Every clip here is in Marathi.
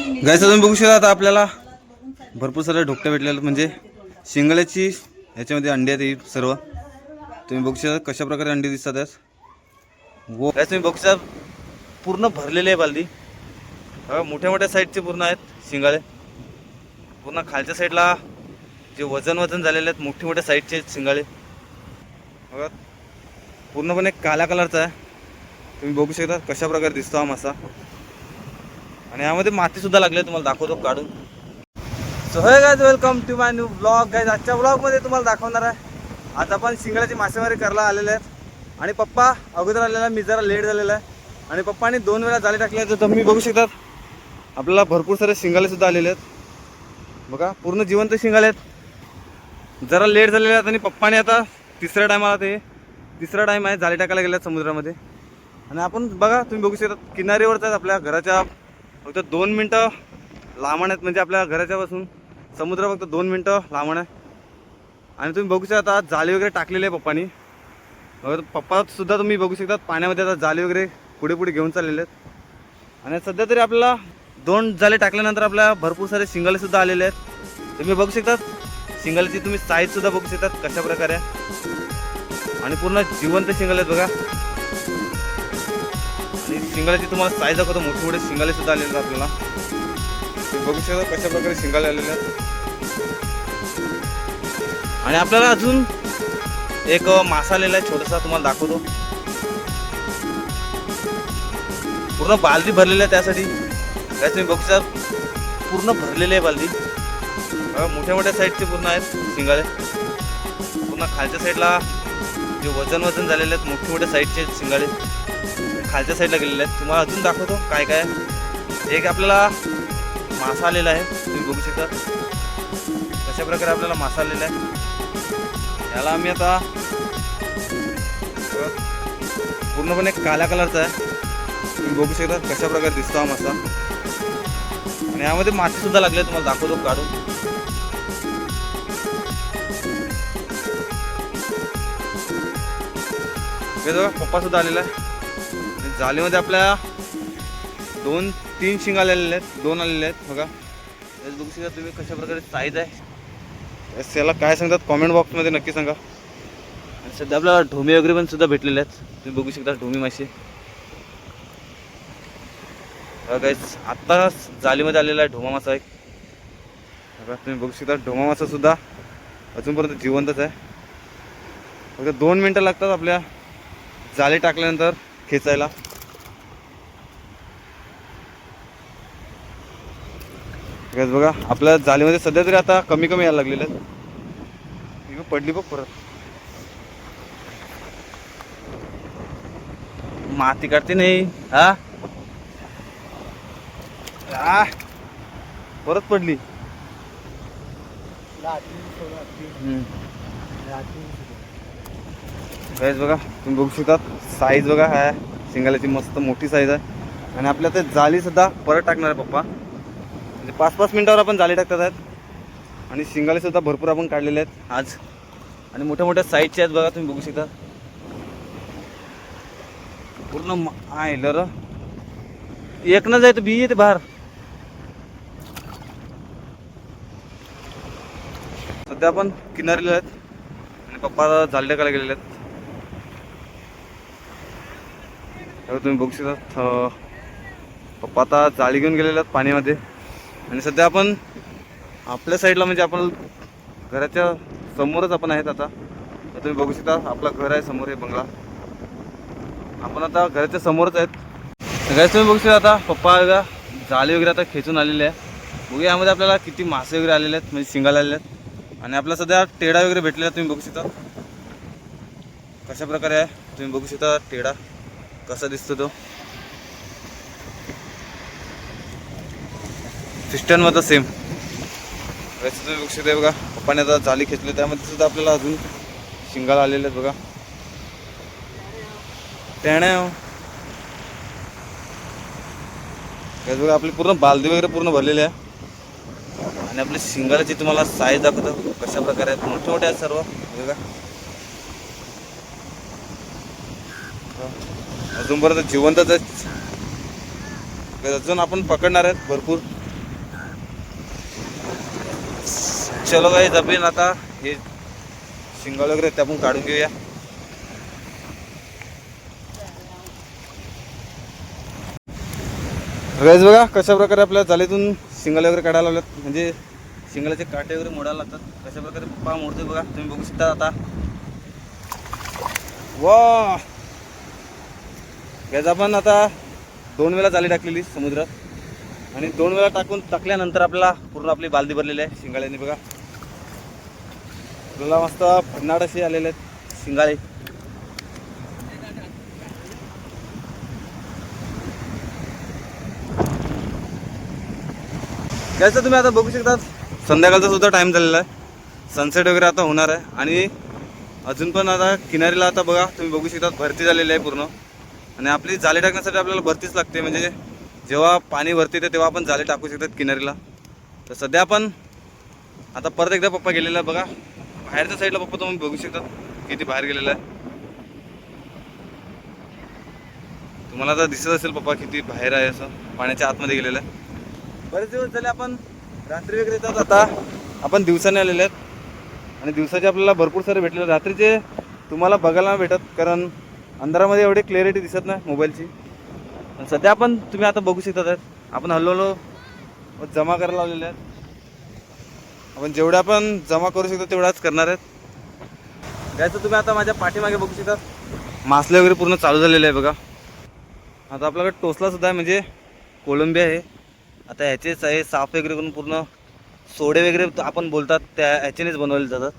गाईस तुम्ही बघू शकता आता आपल्याला भरपूर सारे ढोकटे भेटलेले म्हणजे शिंगल्याची ह्याच्यामध्ये अंडी आहेत ही सर्व तुम्ही बघू शकता कशा प्रकारे अंडी दिसतात आहेत. वो गाईस तुम्ही बघू शकता पूर्ण भरलेली आहे बालदी. मोठ्या मोठ्या साईडचे पूर्ण आहेत शिंगाळे. पूर्ण खालच्या साईडला जे वजन झालेले आहेत मोठे मोठ्या साईडचे शिंगाळे बघा पूर्णपणे काळ्या कलरचा आहे. तुम्ही बघू शकता कशा प्रकारे दिसतो हा मासा. आणि यामध्ये माती सुद्धा लागली आहे तुम्हाला दाखवतो काढून. So hey guys welcome to my new blog. Guys आजच्या ब्लॉगमध्ये तुम्हाला दाखवणार आहे आज आपण शिंगल्याची मासेमारी करायला आलेले आहेत. आणि पप्पा अगोदर आलेला आहे, मी जरा लेट झालेला आहे. आणि पप्पाने 2 वेळा जाळे टाकले आहेत. तर तुम्ही बघू शकतात आपल्याला भरपूर सारे शिंगाले सुद्धा आलेले आहेत बघा पूर्ण जिवंत शिंगाले आहेत. जरा लेट झालेले आहेत आणि पप्पाने आता तिसरा टाईम आहे जाळे टाकायला गेले आहेत समुद्रामध्ये. आणि आपण बघा तुम्ही बघू शकता किनारीवरच आहेत आपल्या घराच्या फक्त 2 मिनटं लांबण आहेत. म्हणजे आपल्या घराच्यापासून समुद्र फक्त 2 मिनटं लांबण आहे. आणि तुम्ही बघू शकता आता जाळी वगैरे टाकलेली आहे पप्पानी. पप्पासुद्धा तुम्ही बघू शकता पाण्यामध्ये आता जाळी वगैरे पुढे घेऊन चाललेले आहेत. आणि सध्या तरी आपल्याला 2 जाळे टाकल्यानंतर आपल्याला भरपूर सारे शिंगाले सुद्धा आलेले आहेत. तुम्ही बघू शकता शिंगाल्याची तुम्ही साईज सुद्धा बघू शकतात कशा प्रकारे आणि पूर्ण जिवंत शिंगाले आहेत बघा. आणि शिंगाल्याची तुम्हाला साईज दाखवतो मोठे मोठे शिंगाले सुद्धा आलेले आहेत आपल्याला. तुम्ही बघू शकता कशा प्रकारे शिंगाले आलेले आहेत. आणि आपल्याला अजून एक मासा आलेला आहे छोटासा तुम्हाला दाखवतो. पूर्ण बालदी भरलेली आहे त्यासाठी काय तुम्ही बघू शकता पूर्ण भरलेली आहे बालदी. मोठ्या मोठ्या साईडचे पूर्ण आहेत शिंगाले. पूर्ण खालच्या साईडला जे वजन झालेले आहेत मोठे मोठ्या साईडचे शिंगाले खालच्या साईडला गेलेले आहेत. तुम्हाला अजून दाखवतो काय काय. एक आपल्याला मासा आलेला आहे तुम्ही बघू शकता कशा प्रकारे आपल्याला मासा आलेला आहे. याला आम्ही आता पूर्णपणे काळ्या कलरचा आहे. तुम्ही बघू शकता कशा प्रकारे दिसतो हा मासा. आणि यामध्ये माती सुद्धा लागली आहे तुम्हाला दाखवतो काढून. पप्पा सुद्धा आलेला आहे. जाळीमध्ये आपल्या 2-3 शिंग आलेले आहेत 2 आलेले आहेत बघा. बघू शकता तुम्ही कशा प्रकारे साईज आहे. याला काय सांगतात कॉमेंट बॉक्समध्ये नक्की सांगा. आणि सध्या आपल्याला ढोमी वगैरे पण सुद्धा भेटलेले आहेत. तुम्ही बघू शकता ढोमी मासे गाईस. आत्ता जाळीमध्ये आलेला आहे ढोमा मासा एक बघा. तुम्ही बघू शकता ढोमा मासा सुद्धा अजूनपर्यंत जिवंतच आहे. फक्त 2 मिनटं लागतात आपल्या जाळी टाकल्यानंतर खेचायला. बघा आपल्या जाळीमध्ये सध्या तरी आता कमी यायला लागलेले आहेत. पडली बघ परत माती काढते नाही हा परत पडली. गाईस बघा तुम्ही बघू शकता साईज बघा हा शिंगाल्याची मस्त मोठी साईज आहे. आणि आपल्या ते जाळी सुद्धा परत टाकणार आहे पप्पा. म्हणजे 5-5 मिनिटावर आपण जाळी टाकतात आहेत. आणि शिंगाले सुद्धा भरपूर आपण काढलेले आहेत आज. आणि मोठ्या मोठ्या साईजचे आहेत बघा तुम्ही बघू शकता पूर्ण आयलर एक न जाय तर बी येते बाहेर. सध्या आपण किनारीला आहेत आणि पप्पा जाळी टाकायला गेलेले आहेत. तुम्ही बघू शकता पप्पा आता जाळी घेऊन गेलेले आहेत पाण्यामध्ये. आणि सध्या आपण आपल्या साईडला म्हणजे आपण घराच्या समोरच आपण आहेत आता. तुम्ही बघू शकता आपलं घर आहे समोर हे बंगला. आपण आता घराच्या समोरच आहेत. सगळ्याच तुम्ही बघू शकता आता पप्पा जाळी वगैरे आता खेचून आलेले आहे. बघूया यामध्ये आपल्याला किती मासे वगैरे आलेले आहेत म्हणजे शिंगाले आलेले आहेत. आणि आपला सध्या टेडा वगैरे भेटलेला आहे तुम्ही बघू शकता कशा प्रकारे आहे. तुम्ही बघू शकता टेडा कसा दिसतो तो सिस्टनमध्ये सेम. तुम्ही बघू शकता बघा पप्पाने आता जाळी खेचली त्यामध्ये सुद्धा आपल्याला अजून शिंगाला आलेले आहेत बघा. टेण्या बघा आपली पूर्ण बालदी वगैरे पूर्ण भरलेली आहे. आणि आपल्या शिंगाल्याची तुम्हाला साईज दाखवतो कशा प्रकारे आहेत. मोठे मोठे आहेत सर्व बघा. अजूनपर्यंत जिवंतच आहेत. अजून आपण पकडणार आहेत भरपूर. चलो गाईज आपण आता हे शिंगाल वगैरे ते आपण काढून घेऊया. गाईज बघा कशा प्रकारे आपल्या जालीतून शिंगाल वगैरे काढायला लावल्यात, म्हणजे शिंगालाचे काटे वगैरे मोडायला लागतात. कशा प्रकारे पप्पा मोडतोय बघा, तुम्ही बघू शकता. आता वा गाईज आपण आता 2 वेळा जाळी टाकलेली समुद्रात आणि 2 वेळा टाकल्यानंतर आपल्याला पूर्ण आपली बालदी भरलेली आहे शिंगाळ्यांनी. बघा आपल्याला मस्त भन्नाट असे आलेले आहेत शिंगाळे. त्याचं तुम्ही आता बघू शकता संध्याकाळचा सुद्धा टाइम झालेला आहे, सनसेट वगैरे आता होणार आहे. आणि अजून पण आता किनारीला आता बघा तुम्ही बघू शकता भरती झालेली आहे पूर्ण. आणि आपली जाळी टाकण्यासाठी आपल्याला भरतीच लागते, म्हणजे जेव्हा पाणी भरती येते तेव्हा आपण जाळी टाकू शकतात किनारीला. तर सध्या आपण आता परत एकदा पप्पा गेलेला आहे बघा बाहेरच्या साईडला. पप्पा तुम्ही बघू शकतात किती बाहेर गेलेला आहे, तुम्हाला आता दिसत असेल पप्पा किती बाहेर आहे, असं पाण्याच्या आतमध्ये गेलेलं आहे. बरेच दिवस झाले आपण रात्री वगैरे येतात, आता आपण दिवसाने आलेले आहेत आणि दिवसाचे आपल्याला भरपूर सारे भेटलेले. रात्रीचे तुम्हाला बघायला नाही भेटत, कारण अंधारामध्ये एवढी क्लिअरिटी दिसत नाही मोबाईलची. सध्या आपण तुम्ही आता बघू शकता आपण हळूहळू जमा करायला लावलेले आहेत. आपण जेवढ्या आपण जमा करू शकतो तेवढाच करणार आहेत. याचं तुम्ही आता माझ्या पाठीमागे बघू शकता मासले वगैरे पूर्ण चालू झालेले आहे बघा. आता आपल्याकडे टोसला सुद्धा आहे, म्हणजे कोलंबी आहे. आता ह्याचेच आहे साफ वगैरे करून पूर्ण सोडे वगैरे आपण बोलतात त्या ह्याचेनेच बनवले जातात.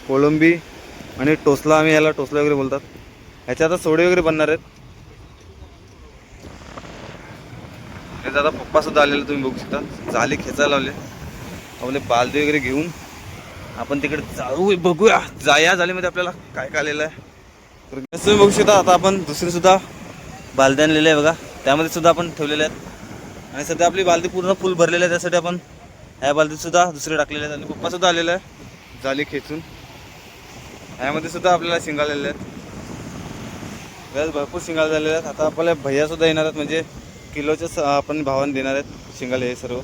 कोलंबी आणि टोसला, आम्ही याला टोसला वगैरे बोलतात. ह्याचे आता सोडे वगैरे बनणार आहेत. हे दादा पप्पा सुद्धा आलेले तुम्ही बघू शकता, जाळी खेचायला लावले. आपले बालदी वगैरे घेऊन आपण तिकडे जाऊ बघूया या जाळीमध्ये आपल्याला काय काय आलेलं आहे. तर तुम्ही बघू शकता आता आपण दुसरी सुद्धा बालदी आणलेली आहे बघा, त्यामध्ये सुद्धा आपण ठेवलेले आहेत. आणि सध्या आपली बालदी पूर्ण फुल भरलेली आहे, त्यासाठी आपण ह्या बालदीत सुद्धा दुसरे टाकलेले आहेत. आणि पप्पा सुद्धा आलेला आहे जाळी खेचून. ह्यामध्ये सुद्धा आपल्याला शिंगाळलेले आहेत, भरपूर शिंगाळ झालेले आहेत. आता आपल्याला भैया सुद्धा येणार आहेत, म्हणजे किलोच्या आपण भावाने देणार आहेत शिंगाले हे सर्व.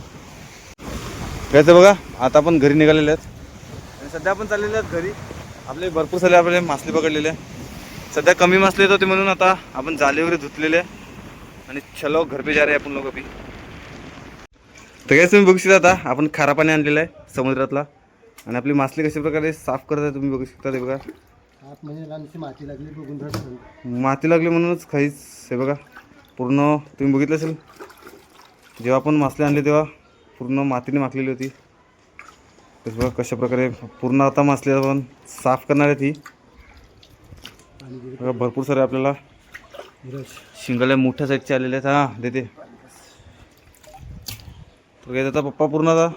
घ्यायचं बघा आता आपण घरी निघालेले आहेत आणि सध्या आपण चाललेले आहेत घरी. आपले भरपूर सारे आपले मासले पकडलेले आहे. सध्या कमी मासले येत होते म्हणून आता आपण जाळे वगैरे धुतलेले आहे आणि चलो घर पे जा रहे आपण लोक अभी. तर काय तुम्ही बघू शकता आता आपण खारा पाणी आणलेलं आहे समुद्रातला आणि आपली मासली कशा प्रकारे साफ करत आहे तुम्ही बघू शकता. ते बघा माती लागली म्हणूनच काहीच हे बघा पूर्ण तुम्ही बघितलं असेल, जेव्हा आपण मासले आणले तेव्हा पूर्ण मातीने माखलेली होती. तर बघा कशा प्रकारे पूर्ण आता मासले आपण साफ करणार आहेत. ही बघा भरपूर सारे आपल्याला शिंगाले मोठ्या साईजचे आलेले आहेत. हां देते. तर काय आता पप्पा पूर्ण आता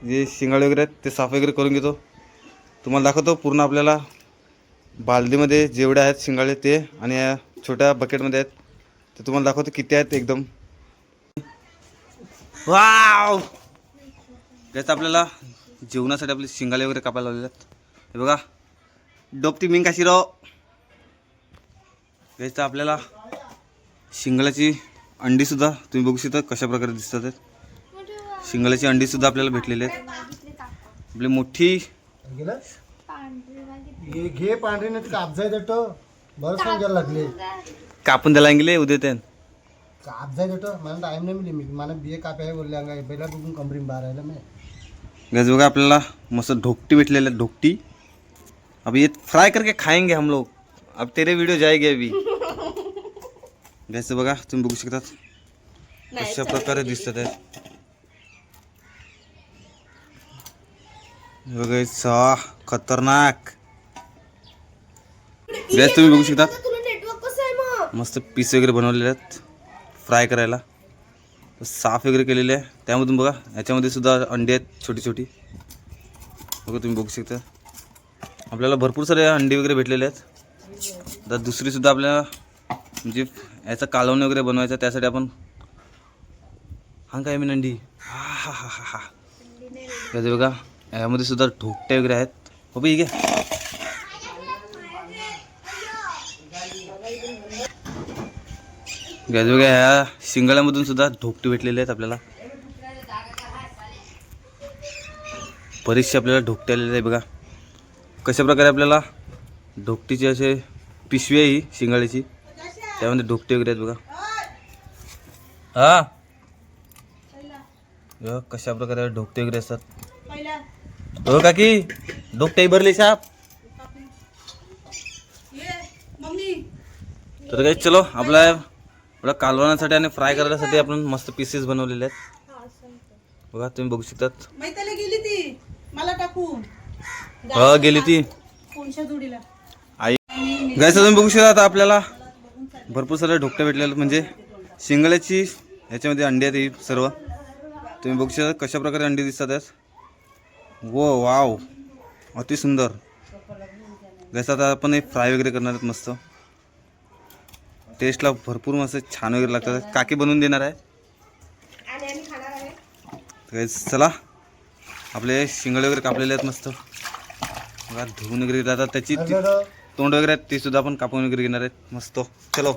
जे शिंगाळे वगैरे आहेत ते साफ वगैरे करून घेतो, तुम्हाला दाखवतो. पूर्ण आपल्याला बालदीमध्ये जेवढे आहेत शिंगाळे ते आणि या छोट्या बकेटमध्ये आहेत ते तुम्हाला दाखवतो किती आहेत एकदम. वाव त्यात आपल्याला जेवणासाठी आपले शिंगाले वगैरे कापायला लावलेले आहेत. हे बघा डोपती मिंग का शिरो. याचं आपल्याला शिंगाल्याची अंडीसुद्धा तुम्ही बघू शकता कशा प्रकारे दिसतात आहेत. शिंगाल्याची अंडीसुद्धा आपल्याला भेटलेली आहेत. आपली मोठी घे पांढरी नाही कापजाय देतो बरं सांगायला लागले कापून द्यायला गेले उद्या त्यान कापजाय देतो मला टाइम नाही मिली. मी मला बिये कापायला बोलले अंगा पहिला बघून कंबरी बारायला मी गैस बघा आपल्याला मस्त ढोकटी भेटलेले आहेत. ढोकटी अब ये फ्राई करके खाएंगे हम लोग. अब तेरे वीडियो जाएगी अभी. गैस बघा तुम्ही बघू शकतात कशा प्रकारे दिसतात आहेत. बघा खतरनाक. गॅस तुम्ही बघू शकता मस्त पीस वगैरे बनवलेले आहेत फ्राय करायला, साफ वगैरे केलेले आहे. त्यामधून बघा याच्यामध्ये सुद्धा अंडी आहेत छोटी छोटी बघा तुम्ही बघू शकता. आपल्याला भरपूर सारे अंडी वगैरे भेटलेले आहेत. तर दुसरी सुद्धा आपल्याला म्हणजे याचं कालवण वगैरे बनवायचं त्यासाठी आपण हा काय मी अंडी हा हा हा हा बघा यामध्ये सुद्धा ढोकटे वगैरे आहेत. बाबा ठीक आहे. गॅस बघा, ह्या शिंगड्यामधून सुद्धा ढोकटे भेटलेले आहेत आपल्याला. बरेचसे आपल्याला ढोकटे आलेले आहे बघा. कशा प्रकारे आपल्याला ढोकटीची असे पिशवी आहे ही शिंगाळ्याची, त्यामध्ये ढोकटे वगैरे आहेत बघा. हा बघा कशा प्रकारे ढोकटे वगैरे असतात. हो काकी, ढोकटे भरले साप. तर काही चलो आपल्या कालवण्यासाठी आणि फ्राय करण्यासाठी आपण मस्त पीसेस बनवलेले आहेत बघा. तुम्ही बघू शकतात. गेली ती मला टाकून हो गेली ती कोणच्या जोडीला आई. गाईस तुम्ही बघू शकता आता आपल्याला भरपूर सारे ढोकटे भेटलेले, म्हणजे शिंगड्याची ह्याच्यामध्ये अंडी आहेत ही सर्व. तुम्ही बघू शकता कशा प्रकारे अंडी दिसतात आहेत. वो वाव, अति सुंदर. गाईस आता आपण हे फ्राय वगैरे करणार आहेत मस्त. टेस्टला भरपूर मस्त छान वगैरे लागतात. काकी बनवून देणार आहे. गाईस चला, आपले शिंगडे वगैरे कापलेले आहेत मस्त बघा. धुवून वगैरे जातात, त्याची अर्जंट तोंड वगैरे आहेत ते सुद्धा आपण कापून वगैरे घेणार आहेत मस्त. चलो.